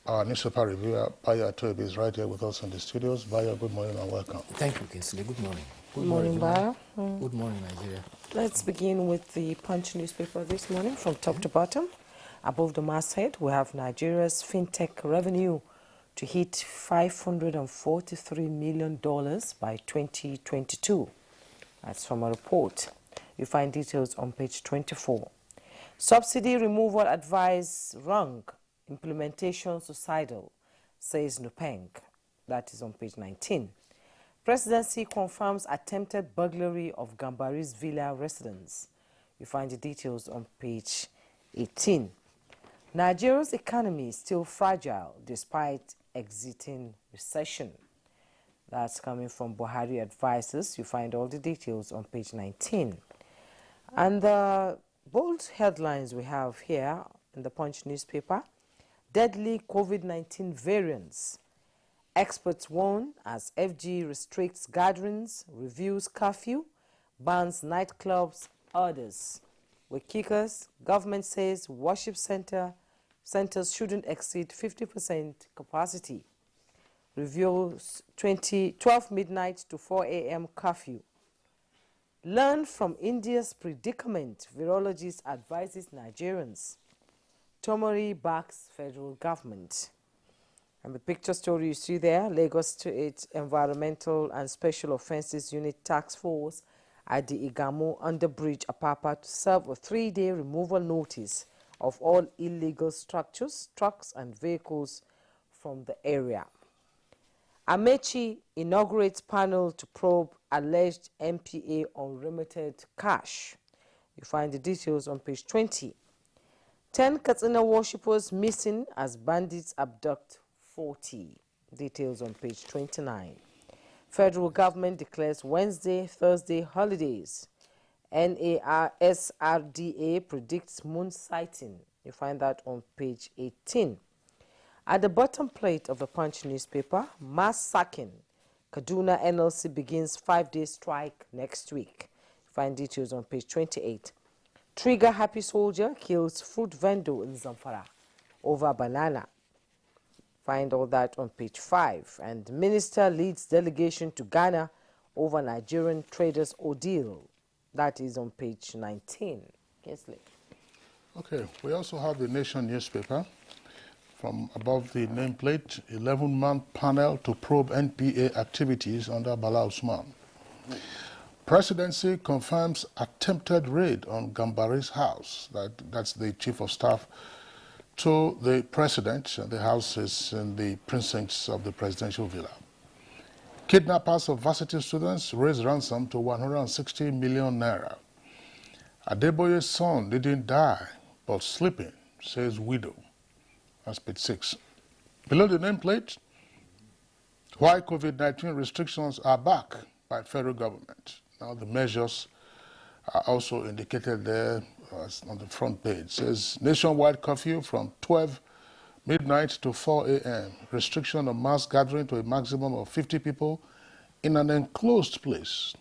Our newspaper reviewer, Bayo Atoebe, is right here with us in the studios. Bayo, good morning and welcome. Thank you, Kinsley. Good morning. Good morning, Bayo. Good morning, Nigeria. Let's begin with the Punch newspaper this morning from top to bottom. Above the masthead, we have Nigeria's fintech revenue to hit $543 million by 2022. That's from a report. You find details on page 24. Subsidy removal advice wrong. Implementation suicidal, says Nupeng. That is on page 19. Presidency confirms attempted burglary of Gambari's villa residence. You find the details on page 18. Nigeria's economy is still fragile despite exiting recession. That's coming from Buhari Advisors. You find all the details on page 19. And the bold headlines we have here in the Punch newspaper: deadly COVID-19 variants. Experts warn as FG restricts gatherings, reviews curfew, bans nightclubs, orders. With kickers, government says worship centers shouldn't exceed 50% capacity. Reviews 12 midnight to 4 a.m. curfew. Learn from India's predicament, virologist advises Nigerians. Tomori backs federal government. And the picture story you see there, Lagos State Environmental and Special Offences Unit Task Force at the Igamu Underbridge, Apapa, to serve a 3-day removal notice of all illegal structures, trucks and vehicles from the area. Amechi inaugurates panel to probe alleged NPA unremitted cash. You find the details on page 20. 10 Katsina worshippers missing as bandits abduct 40. Details on page 29. Federal government declares Wednesday, Thursday holidays. NASRDA predicts moon sighting. You find that on page 18. At the bottom plate of the Punch newspaper, mass sacking. Kaduna NLC begins 5-day strike next week. You find details on page 28. Trigger happy soldier kills fruit vendor in Zamfara over banana. Find all that on page 5. And minister leads delegation to Ghana over Nigerian traders ordeal. That is on page 19. Kinsley. Okay, we also have the Nation newspaper. From above the nameplate, 11-man panel to probe NPA activities under Bala Usman. Presidency confirms attempted raid on Gambari's house. That's the chief of staff to the president. The house is in the precincts of the presidential villa. Kidnappers of varsity students raise ransom to 160 million naira. Adeboye's son didn't die, but sleeping, says widow. That's page 6. Below the nameplate, why COVID-19 restrictions are back by federal government. Now the measures are also indicated there on the front page. It says nationwide curfew from 12 midnight to 4 a.m. Restriction of mass gathering to a maximum of 50 people in an enclosed place.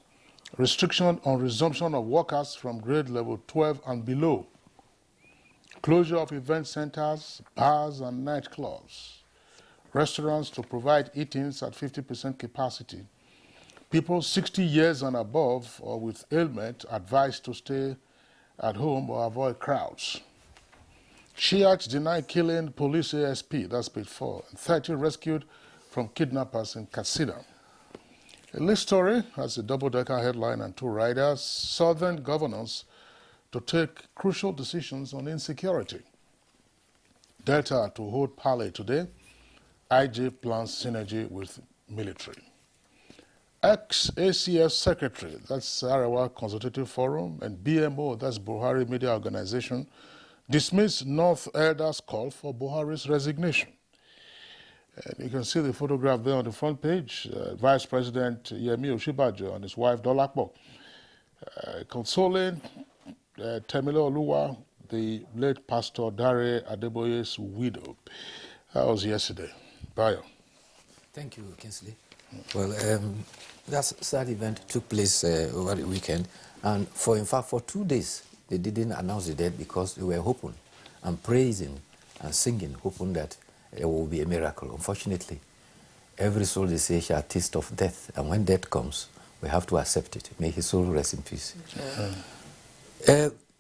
Restriction on resumption of workers from grade level 12 and below. Closure of event centers, bars and nightclubs. Restaurants to provide eatings at 50% capacity. People 60 years and above or with ailment advised to stay at home or avoid crowds. Shiites deny killing police ASP, that's page 4. 30 rescued from kidnappers in Katsina. A list story has a double-decker headline and 2 riders. Southern governors to take crucial decisions on insecurity. Delta to hold parley today. IG plans synergy with military. Ex-ACF secretary, that's Arewa Consultative Forum, and BMO, that's Buhari Media Organization, dismissed North Elders' call for Buhari's resignation. And you can see the photograph there on the front page. Vice President Yemi Oshibajo and his wife Dolakbo consoling Temile Oluwa, the late Pastor Dare Adeboye's widow. That was yesterday. Bayo. Thank you, Kinsley. Well, that sad event took place over the weekend, and in fact, for 2 days, they didn't announce the death because they were hoping and praising and singing, hoping that it will be a miracle. Unfortunately, every soul they say shall taste of death, and when death comes, we have to accept it. May his soul rest in peace.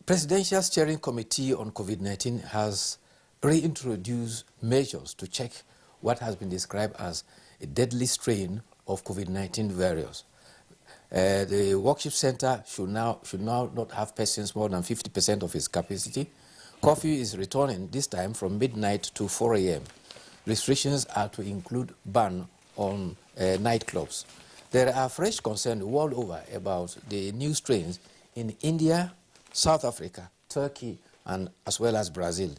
Presidential Steering Committee on COVID-19 has reintroduced measures to check what has been described as a deadly strain of COVID-19 virus. The worship center should now not have persons more than 50% of its capacity. Curfew is returning this time from midnight to 4 a.m. Restrictions are to include ban on nightclubs. There are fresh concerns world over about the new strains in India, South Africa, Turkey, and as well as Brazil.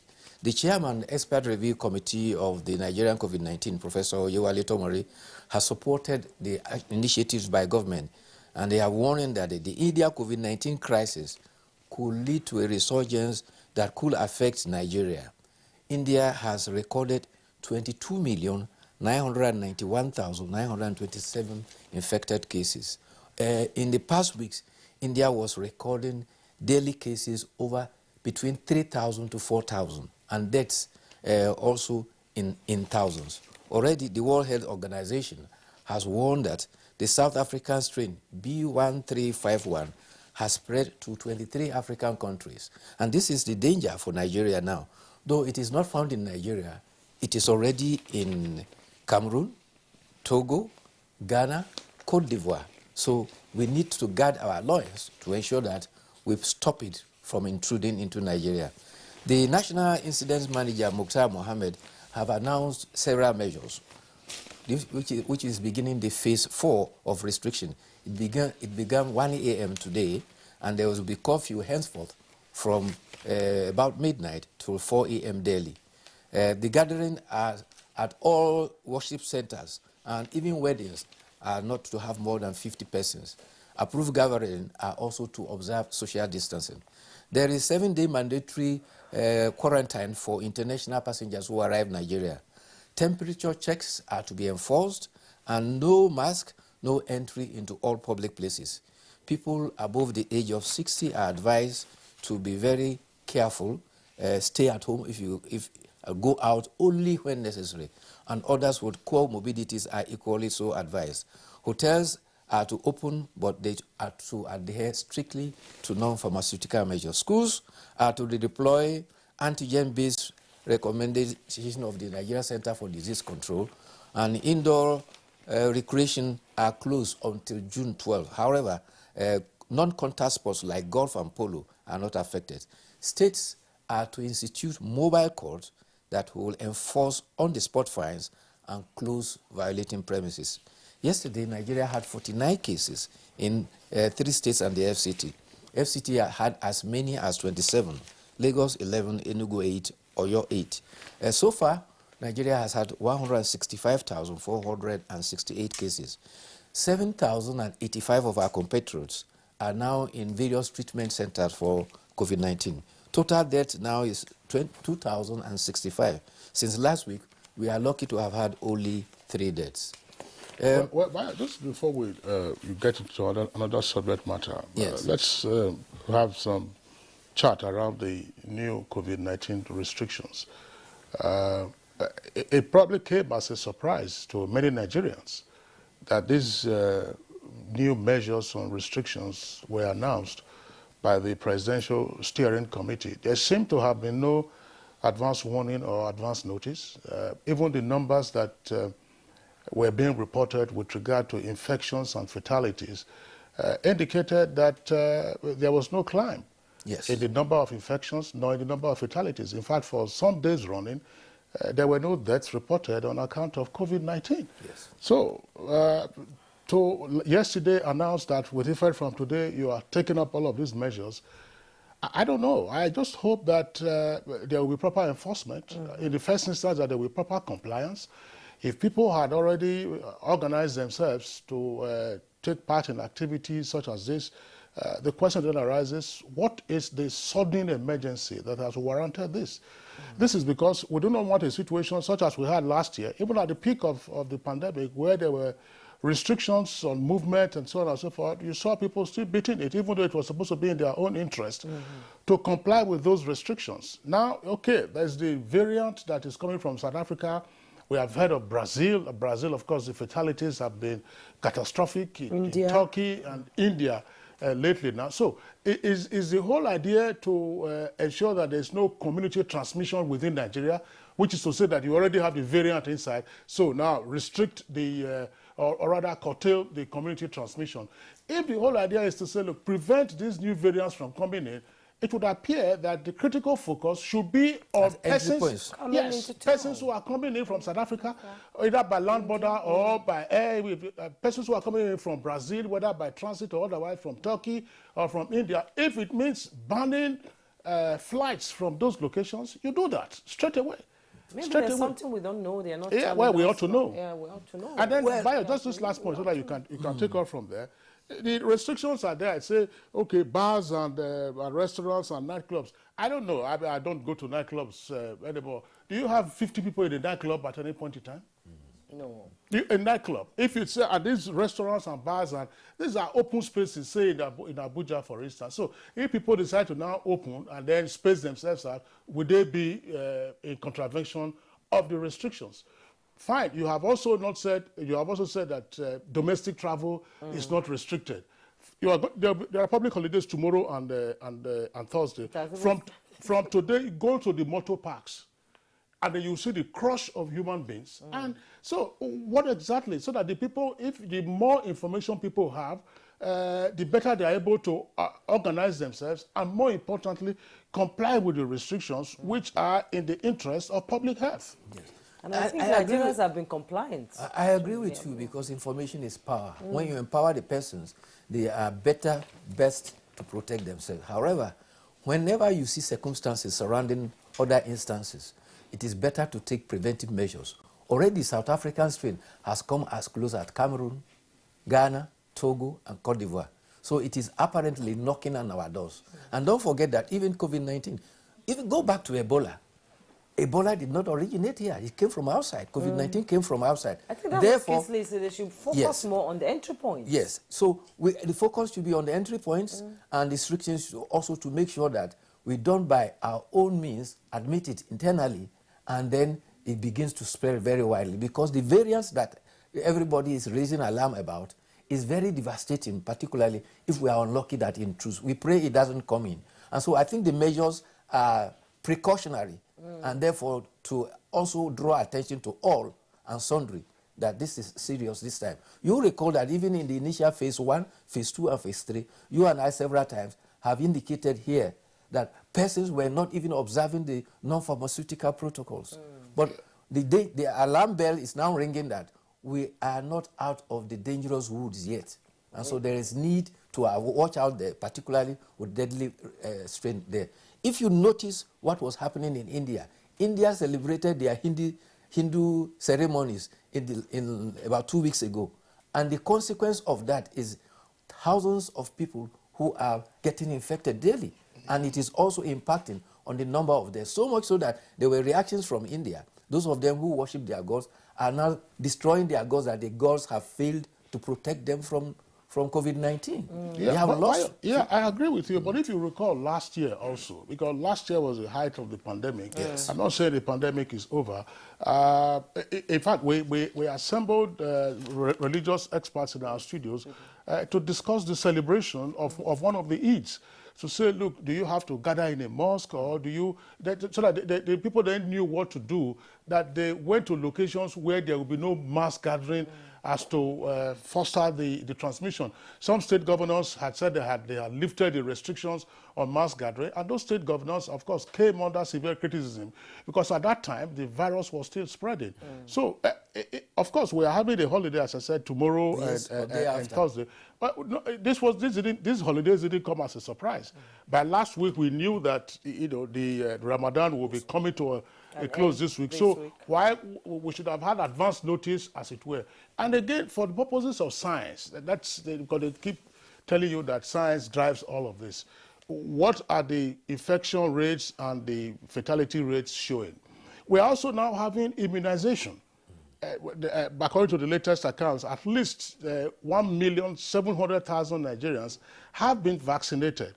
The chairman expert review committee of the Nigerian COVID-19, Professor Oyewale Tomori, has supported the initiatives by government, and they are warning that the India COVID-19 crisis could lead to a resurgence that could affect Nigeria. India has recorded 22,991,927 infected cases. In the past weeks, India was recording daily cases over between 3,000 to 4,000, and deaths also in thousands. Already, the World Health Organization has warned that the South African strain B1351 has spread to 23 African countries. And this is the danger for Nigeria now. Though it is not found in Nigeria, it is already in Cameroon, Togo, Ghana, Cote d'Ivoire. So we need to guard our loins to ensure that we stop it from intruding into Nigeria. The National Incident Manager, Mukhtar Mohammed, have announced several measures, which is beginning the phase 4 of restriction. It began 1 a.m. today, and there will be curfew henceforth from about midnight to 4 a.m. daily. The gathering at all worship centers and even weddings are not to have more than 50 persons. Approved gatherings are also to observe social distancing. There is 7-day mandatory quarantine for international passengers who arrive in Nigeria. Temperature checks are to be enforced, and no mask, no entry into all public places. People above the age of 60 are advised to be very careful, stay at home if go out only when necessary, and others with comorbidities are equally so advised. Hotels are to open, but they are to adhere strictly to non-pharmaceutical measures. Schools are to deploy antigen-based recommendation of the Nigerian Center for Disease Control, and indoor recreation are closed until June 12. However, non-contact sports like golf and polo are not affected. States are to institute mobile courts that will enforce on-the-spot fines and close violating premises. Yesterday, Nigeria had 49 cases in 3 states and the FCT. FCT had as many as 27, Lagos 11, Enugu 8, Oyo 8. So far, Nigeria has had 165,468 cases. 7,085 of our compatriots are now in various treatment centers for COVID-19. Total death now is 2,065. Since last week, we are lucky to have had only 3 deaths. Just before we get into another subject matter, yes. Let's have some chat around the new COVID-19 restrictions. It probably came as a surprise to many Nigerians that these new measures on restrictions were announced by the Presidential Steering Committee. There seemed to have been no advance warning or advance notice. Even the numbers that were being reported with regard to infections and fatalities indicated that there was no climb in the number of infections nor in the number of fatalities. In fact, for some days running, there were no deaths reported on account of COVID-19. Yes. So, to yesterday announced that with effect from today, you are taking up all of these measures. I don't know. I just hope that there will be proper enforcement. In the first instance, that there will be proper compliance. If people had already organized themselves to take part in activities such as this, the question then arises, what is the sudden emergency that has warranted this? This is because we do not want a situation such as we had last year, even at the peak of the pandemic, where there were restrictions on movement and so on and so forth, you saw people still beating it, even though it was supposed to be in their own interest to comply with those restrictions. Now, okay, there's the variant that is coming from South Africa. We have heard of Brazil. Brazil, of course, the fatalities have been catastrophic in Turkey and India lately now. So is the whole idea to ensure that there's no community transmission within Nigeria, which is to say that you already have the variant inside, so now restrict the, or rather curtail the community transmission. If the whole idea is to say, look, prevent these new variants from coming in, it would appear that the critical focus should be on persons, persons who are coming in from South Africa, either by land border or by air, persons who are coming in from Brazil, whether by transit or otherwise from Turkey or from India. If it means banning flights from those locations, you do that straight away. Maybe there's something we don't know. They're not. Yeah, well, we ought to know. Yeah, we ought to know. And then, just this last point, so that you can take off from there. The restrictions are there. I say, okay, bars and restaurants and nightclubs. I don't know. I don't go to nightclubs anymore. Do you have 50 people in a nightclub at any point in time? No. A nightclub. If you say at these restaurants and bars, and these are open spaces, say in Abuja, for instance. So if people decide to now open and then space themselves out, would they be in contravention of the restrictions? Fine. You have also not said. You have also said that domestic travel is not restricted. There are public holidays tomorrow and Thursday. From today, go to the motor parks, and then you see the crush of human beings. And so, what exactly? So that the people, if the more information people have, the better they are able to organize themselves, and more importantly, comply with the restrictions which are in the interest of public health. Yes. And I think Nigerians have been compliant. I agree with you, because information is power. When you empower the persons, they are best to protect themselves. However, whenever you see circumstances surrounding other instances, it is better to take preventive measures. Already, South African strain has come as close as Cameroon, Ghana, Togo, and Cote d'Ivoire. So it is apparently knocking on our doors. And don't forget that even COVID-19, even go back to Ebola. Ebola did not originate here. It came from outside. COVID-19 came from outside. I think therefore, so they should focus more on the entry points. Yes. So the focus should be on the entry points, and the restrictions also to make sure that we don't, by our own means, admit it internally, and then it begins to spread very widely. Because the variants that everybody is raising alarm about is very devastating, particularly if we are unlucky that it intrudes. We pray it doesn't come in. And so I think the measures are precautionary, and therefore to also draw attention to all and sundry that this is serious this time. You recall that even in the initial phase 1, phase 2, and phase 3, you and I several times have indicated here that persons were not even observing the non-pharmaceutical protocols. But the alarm bell is now ringing that we are not out of the dangerous woods yet. And so there is need to watch out there, particularly with deadly strain there. If you notice what was happening in India, India celebrated their Hindu ceremonies in about 2 weeks ago. And the consequence of that is thousands of people who are getting infected daily. And it is also impacting on the number of deaths. So much so that there were reactions from India. Those of them who worship their gods are now destroying their gods, that the gods have failed to protect them from COVID-19. They have lost. I agree with you. But if you recall last year also, because last year was the height of the pandemic. Yes. I'm not saying the pandemic is over. In fact, we assembled religious experts in our studios to discuss the celebration of one of the Eids. To say, look, do you have to gather in a mosque, or do you, so that the people then knew what to do, that they went to locations where there would be no mass gathering as to foster the transmission. Some state governors had said they had lifted the restrictions on mass gathering, and those state governors, of course, came under severe criticism because at that time the virus was still spreading. So, of course, we are having a holiday, as I said, tomorrow and Thursday. But no, these holidays didn't come as a surprise. By last week, we knew that the Ramadan will be coming to a close this week. Why we should have had advance notice, as it were. And again, for the purposes of science, because they keep telling you that science drives all of this. What are the infection rates and the fatality rates showing? We're also now having immunization. according to the latest accounts, at least 1,700,000 Nigerians have been vaccinated.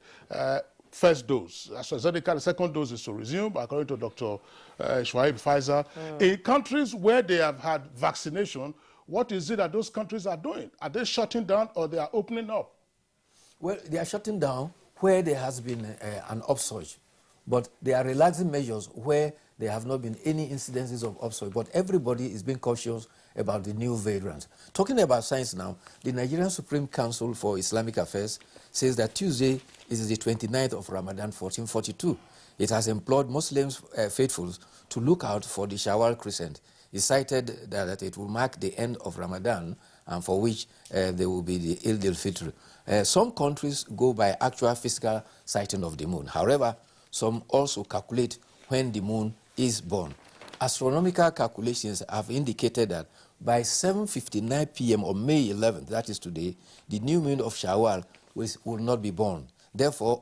First dose. AstraZeneca, the second dose is to resume, according to Dr. Shuaib Pfizer. In countries where they have had vaccination, what is it that those countries are doing? Are they shutting down or they are opening up? Well, they are shutting down where there has been an upsurge, but they are relaxing measures where there have not been any incidences of upsurge. But everybody is being cautious about the new variants. Talking about science now, the Nigerian Supreme Council for Islamic Affairs says that Tuesday is the 29th of Ramadan, 1442. It has implored Muslims faithfuls to look out for the Shawwal crescent. It cited that it will mark the end of Ramadan, and for which there will be the Eid al-Fitr. Some countries go by actual physical sighting of the moon. However, some also calculate when the moon is born. Astronomical calculations have indicated that by 7:59 p.m. on May 11th, that is today, the new moon of Shawwal will not be born. Therefore,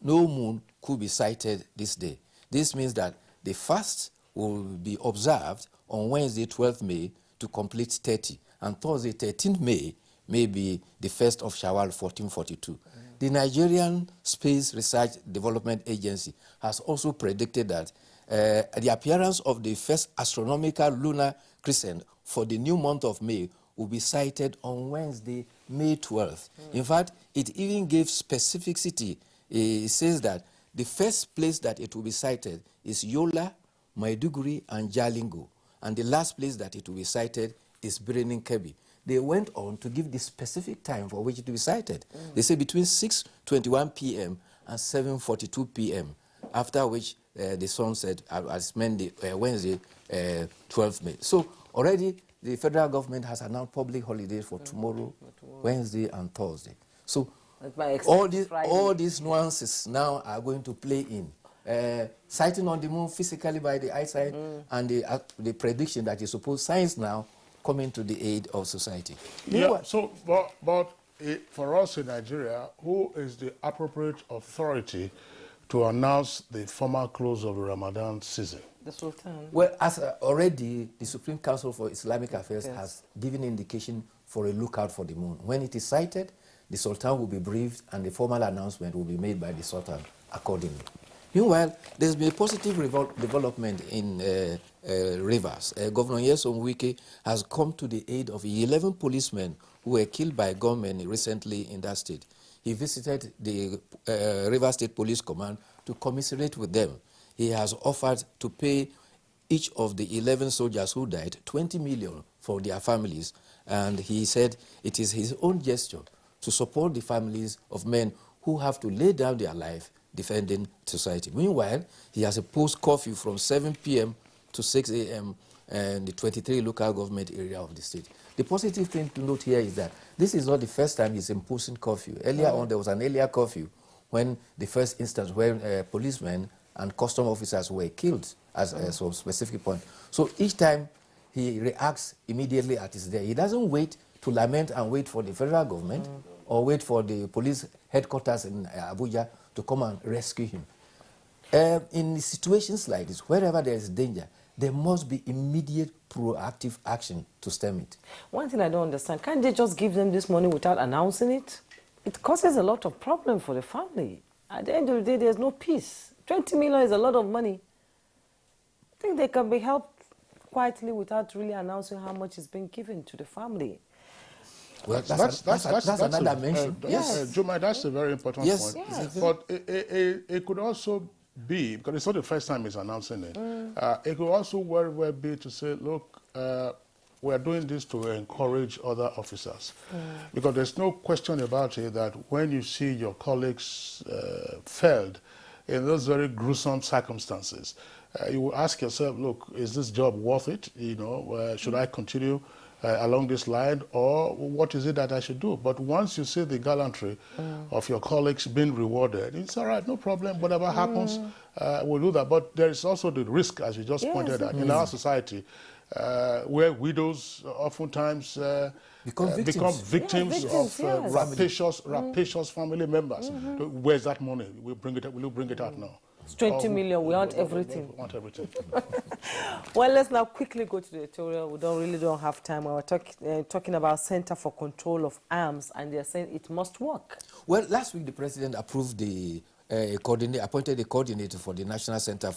no moon could be sighted this day. This means that the fast will be observed on Wednesday, 12th May, to complete 30, and Thursday, 13th May, may be the first of Shawwal, 1442. The Nigerian Space Research Development Agency has also predicted that the appearance of the first astronomical lunar crescent for the new month of May will be sighted on Wednesday, May 12th. In fact, it even gave specificity. It says that the first place that it will be sighted is Yola, Maiduguri, and Jalingo. And the last place that it will be sighted is Birnin Kebbi. They went on to give the specific time for which it will be sighted. They say between 6:21 p.m. and 7:42 p.m., after which the sunset has meant the Wednesday, 12th May. So already the federal government has announced public holidays for tomorrow, Wednesday, and Thursday. So all these nuances now are going to play in. Sighting on the moon physically by the eyesight and the prediction that is supposed science now coming to the aid of society. Yeah, so, but for us in Nigeria, who is the appropriate authority to announce the formal close of the Ramadan season? The Sultan. Well, as already the Supreme Council for Islamic Affairs has given indication for a lookout for the moon. When it is sighted, the Sultan will be briefed and the formal announcement will be made by the Sultan accordingly. Meanwhile, there's been a positive development in Rivers. Governor Nyesom Wike has come to the aid of 11 policemen who were killed by gunmen recently in that state. He visited the Rivers State Police Command to commiserate with them. He has offered to pay each of the 11 soldiers who died 20 million for their families, and he said it is his own gesture to support the families of men who have to lay down their life defending society. Meanwhile, he has imposed curfew from 7 p.m. to 6 a.m. in the 23 local government area of the state. The positive thing to note here is that this is not the first time he's imposing curfew. Earlier on, there was an earlier curfew when the first instance when policemen and custom officers were killed as some specific point. So each time he reacts immediately at his day. He doesn't wait to lament and wait for the federal government or wait for the police headquarters in Abuja to come and rescue him. In situations like this, wherever there is danger, there must be immediate proactive action to stem it. One thing I don't understand, can't they just give them this money without announcing it? It causes a lot of problem for the family. At the end of the day, there's no peace. 20 million is a lot of money. I think they can be helped quietly without really announcing how much is being given to the family. Well, that's another dimension. Yes. Juma, that's a very important point. Yes. But it could also be, because it's not the first time he's announcing it, it could also very well be to say, look, we're doing this to encourage other officers. Because there's no question about it that when you see your colleagues failed in those very gruesome circumstances, you will ask yourself, look, is this job worth it? You know, should I continue along this line, or what is it that I should do? But once you see the gallantry of your colleagues being rewarded, it's all right, no problem, whatever happens, we'll do that. But there is also the risk, as you just pointed out, in our society, where widows oftentimes become victims of rapacious family members. Where's that money? Will you bring it out now? It's 20 million. We want everything. We want everything. Well, let's now quickly go to the editorial. We really don't have time. We were talking about Center for Control of Arms, and they're saying it must work. Well, last week the president approved the appointed a coordinator for the National Center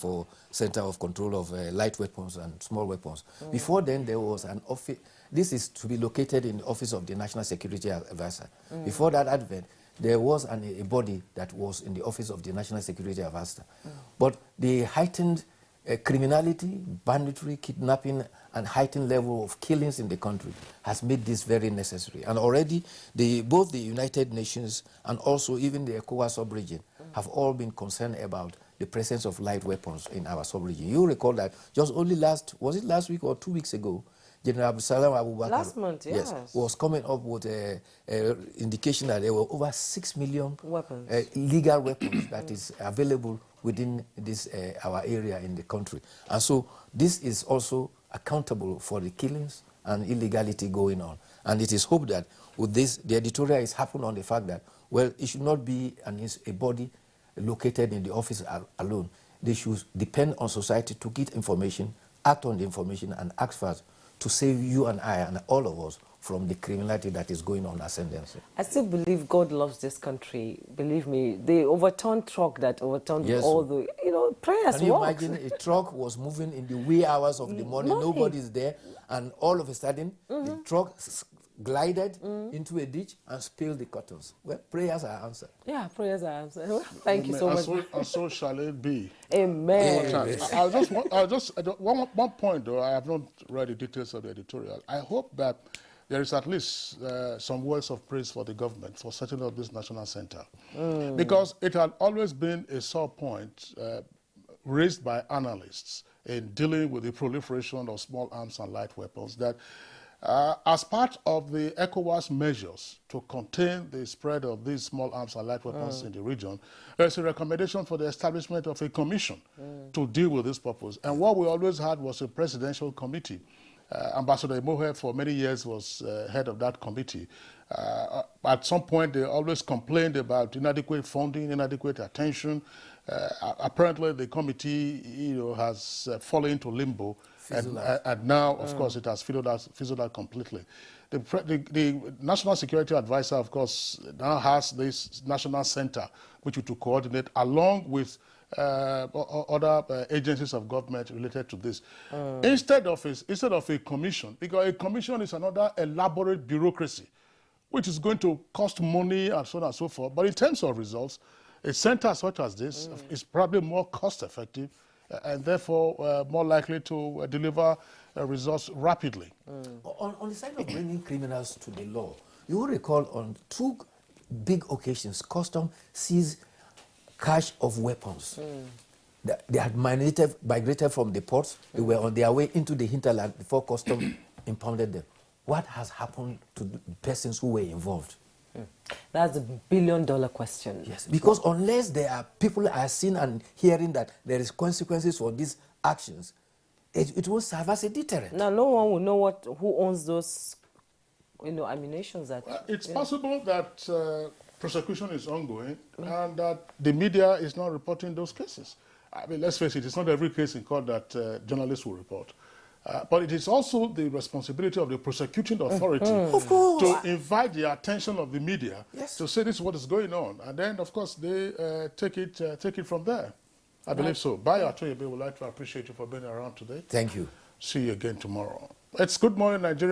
of Control of Light Weapons and Small Weapons. Before then, there was an office. This is to be located in the Office of the National Security Advisor. Before that advent, there was a body that was in the Office of the National Security Advisor. But the heightened criminality, banditry, kidnapping, and heightened level of killings in the country has made this very necessary. And already, both the United Nations and also even the ECOWAS sub-region have all been concerned about the presence of light weapons in our sub-region. You recall that just only was it last week or 2 weeks ago, General Abdulsalam Last month, yes. was coming up with an indication that there were over 6 million weapons. Legal weapons that is available within this our area in the country. And so this is also accountable for the killings and illegality going on. And it is hoped that with this, the editorial is happened on the fact that, well, it should not be a body located in the office alone. They should depend on society to get information, act on the information, and act fast to save you and I and all of us from the criminality that is going on ascendancy. I still believe God loves this country. Believe me, the overturned truck that overturned all the, prayers Can you work. imagine a truck was moving in the wee hours of the morning, nobody's there, and all of a sudden, the truck glided into a ditch and spilled the cottons. Well, prayers are answered. Yeah, prayers are answered. Thank you so much. And so shall it be. Amen. One point, though, I have not read the details of the editorial. I hope that there is at least some words of praise for the government for setting up this national center. Because it had always been a sore point raised by analysts in dealing with the proliferation of small arms and light weapons that as part of the ECOWAS measures to contain the spread of these small arms and light weapons in the region, there's a recommendation for the establishment of a commission to deal with this purpose. And what we always had was a presidential committee. Ambassador Mohe for many years was head of that committee. At some point, they always complained about inadequate funding, inadequate attention. Apparently, the committee has fallen into limbo. And now, of course, it has fizzled out completely. The National Security Advisor, of course, now has this national center, which will coordinate along with other agencies of government related to this. Instead of a commission, because a commission is another elaborate bureaucracy, which is going to cost money and so on and so forth. But in terms of results, a center such as this is probably more cost-effective and therefore more likely to deliver results rapidly. On the side of bringing criminals to the law, you will recall on 2 big occasions, custom seized cache of weapons. They had migrated from the ports. They were on their way into the hinterland before custom impounded them. What has happened to the persons who were involved? That's a billion-dollar question. Yes, because unless there are people are seeing and hearing that there is consequences for these actions, it will serve as a deterrent. Now, no one will know who owns those, ammunitions. It's possible that prosecution is ongoing and that the media is not reporting those cases. I mean, let's face it, it's not every case in court that journalists will report. But it is also the responsibility of the prosecuting authority to invite the attention of the media to say this is what is going on. And then, of course, they take it from there. I believe so. Bayo Atoyebe would like to appreciate you for being around today. Thank you. See you again tomorrow. It's Good Morning Nigeria.